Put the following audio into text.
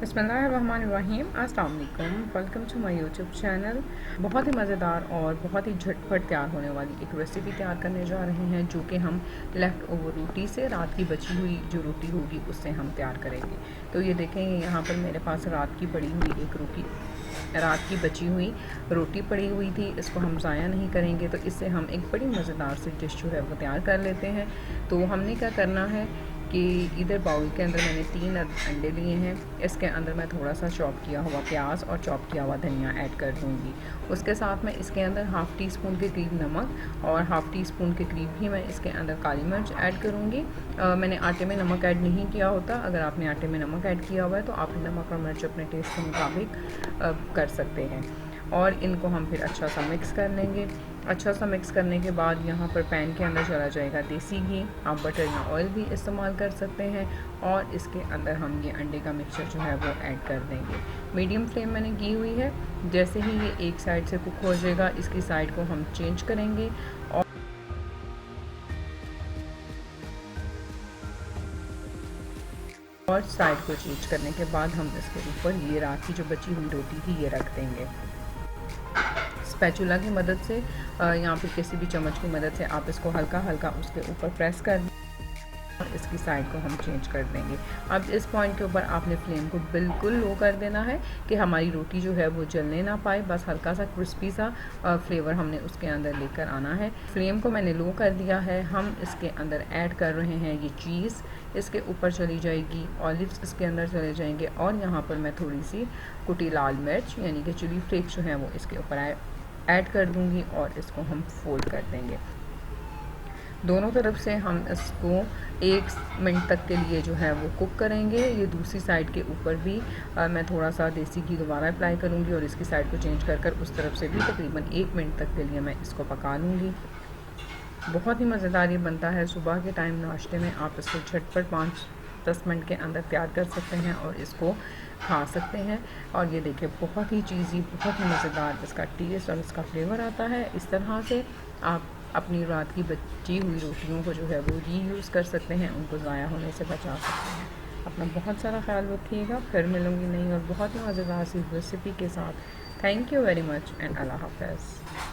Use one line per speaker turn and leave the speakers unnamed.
बिस्मिल्लाहिर्रहमानिर्रहीम। अस्सलाम वालेकुम, welcome to my YouTube channel. बहुत ही मज़ेदार और बहुत ही झटपट तैयार होने वाली एक रेसिपी तैयार करने जा रहे हैं, जो कि हम लेफ़्ट ओवर रोटी से, रात की बची हुई जो रोटी होगी उससे हम तैयार करेंगे। तो ये देखें, यहाँ पर मेरे पास रात की बची हुई रोटी पड़ी हुई थी। इसको हम ज़ाया नहीं करेंगे, तो इससे हम एक बड़ी मज़ेदार सी डिश जो है वो तैयार कर लेते हैं। तो हमने क्या करना है कि इधर बाउल के अंदर मैंने 3 अंडे लिए हैं। इसके अंदर मैं थोड़ा सा चॉप किया हुआ प्याज और चॉप किया हुआ धनिया ऐड कर दूँगी। उसके साथ में इसके अंदर हाफ़ टी स्पून के करीब नमक और हाफ़ टी स्पून के करीब ही मैं इसके अंदर काली मिर्च ऐड करूँगी। मैंने आटे में नमक ऐड नहीं किया होता। अगर आपने आटे में नमक ऐड किया हुआ है तो आप नमक और मिर्च अपने टेस्ट के मुताबिक कर सकते हैं। और इनको हम फिर अच्छा सा मिक्स कर लेंगे। अच्छा सा मिक्स करने के बाद यहाँ पर पैन के अंदर चला जाएगा देसी घी। आप बटर या ऑयल भी इस्तेमाल कर सकते हैं। और इसके अंदर हम ये अंडे का मिक्सचर जो है वो ऐड कर देंगे। मीडियम फ्लेम मैंने की हुई है। जैसे ही ये एक साइड से कुक हो जाएगा, इसकी साइड को हम चेंज करेंगे और साइड को चेंज करने के बाद हम इसके ऊपर ये रात की जो बची हुई रोटी थी ये रख देंगे। स्पैचुला की मदद से यहाँ पर किसी भी चम्मच की मदद से आप इसको हल्का हल्का उसके ऊपर प्रेस कर दें और इसकी साइड को हम चेंज कर देंगे। अब इस पॉइंट के ऊपर आपने फ्लेम को बिल्कुल लो कर देना है कि हमारी रोटी जो है वो जलने ना पाए। बस हल्का सा क्रिस्पी सा फ्लेवर हमने उसके अंदर लेकर आना है। फ्लेम को मैंने लो कर दिया है। हम इसके अंदर ऐड कर रहे हैं ये चीज़, इसके ऊपर चली जाएगी, ऑलिव्स इसके अंदर चले जाएंगे और यहाँ पर मैं थोड़ी सी कुटी लाल मिर्च यानी कि चिली फ्लेक्स जो है वो इसके ऊपर ऐड कर दूँगी और इसको हम फोल्ड कर देंगे। दोनों तरफ से हम इसको 1 मिनट तक के लिए जो है वो कुक करेंगे। ये दूसरी साइड के ऊपर भी मैं थोड़ा सा देसी घी दोबारा अप्लाई करूँगी और इसकी साइड को चेंज कर उस तरफ से भी तकरीबन 1 मिनट तक के लिए मैं इसको पका लूँगी। बहुत ही मज़ेदार ये बनता है। सुबह के टाइम नाश्ते में आप इसको झटपट 5-10 मिनट के अंदर तैयार कर सकते हैं और इसको खा सकते हैं। और ये देखिए, बहुत ही चीज़ी, बहुत ही मज़ेदार इसका टेस्ट और इसका फ्लेवर आता है। इस तरह से आप अपनी रात की बची हुई रोटियों को जो है वो रीयूज़ कर सकते हैं, उनको ज़ाया होने से बचा सकते हैं। अपना बहुत सारा ख्याल रखिएगा। फिर मिलूँगी नई और बहुत ही मज़ेदार सी रेसिपी के साथ। Thank you very much and अल्लाह हाफ़िज़।